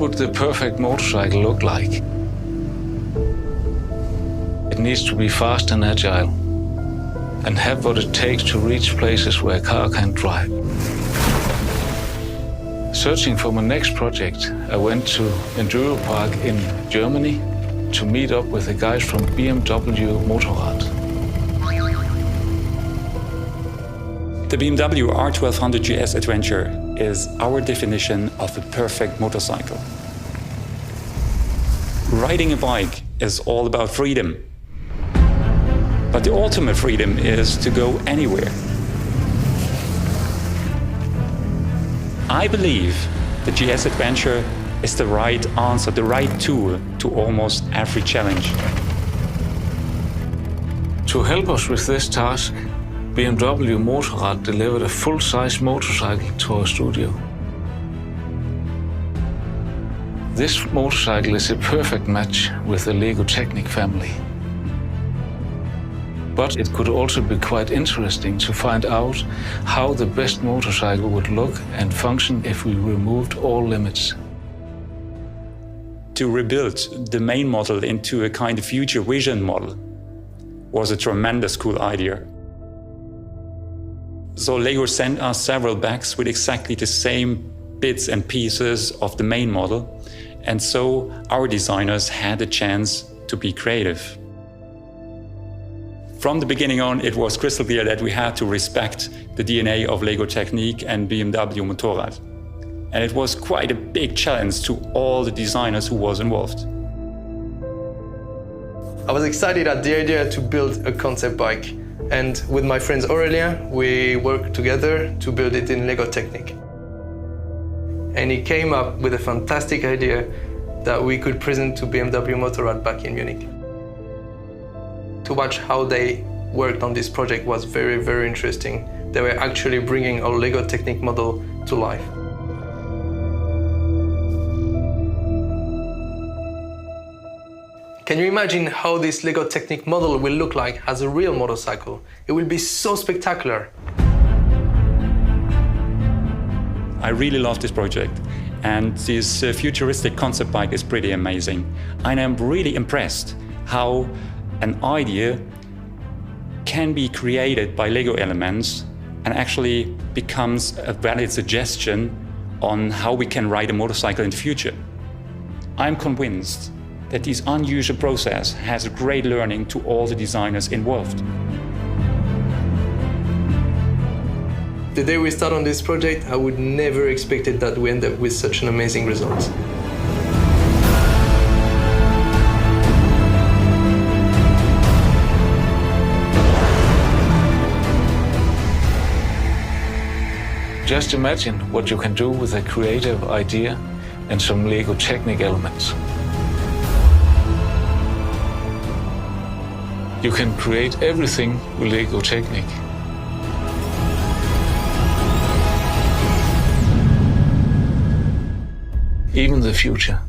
would the perfect motorcycle look like? It needs to be fast and agile, and have what it takes to reach places where a car can't drive. Searching for my next project, I went to Enduro Park in Germany to meet up with the guys from BMW Motorrad. The BMW R1200 GS Adventure is our definition of a perfect motorcycle. Riding a bike is all about freedom. But the ultimate freedom is to go anywhere. I believe the GS Adventure is the right answer, the right tool to almost every challenge. To help us with this task, BMW Motorrad delivered a full-size motorcycle to our studio. This motorcycle is a perfect match with the Lego Technic family. But it could also be quite interesting to find out how the best motorcycle would look and function if we removed all limits. To rebuild the main model into a kind of future vision model was a tremendous cool idea. So Lego sent us several bags with exactly the same bits and pieces of the main model, and so our designers had a chance to be creative. From the beginning on, it was crystal clear that we had to respect the DNA of Lego Technic and BMW Motorrad. And it was quite a big challenge to all the designers who was involved. I was excited at the idea to build a concept bike. And with my friends Aurélien, we worked together to build it in Lego Technic. And he came up with a fantastic idea that we could present to BMW Motorrad back in Munich. To watch how they worked on this project was very, very interesting. They were actually bringing our Lego Technic model to life. Can you imagine how this Lego Technic model will look like as a real motorcycle? It will be so spectacular. I really love this project, and this futuristic concept bike is pretty amazing. And I'm really impressed how an idea can be created by Lego elements and actually becomes a valid suggestion on how we can ride a motorcycle in the future. I'm convinced that this unusual process has a great learning to all the designers involved. The day we start on this project, I would never expected that we end up with such an amazing result. Just imagine what you can do with a creative idea and some Lego Technic elements. You can create everything with Lego Technic. Even the future.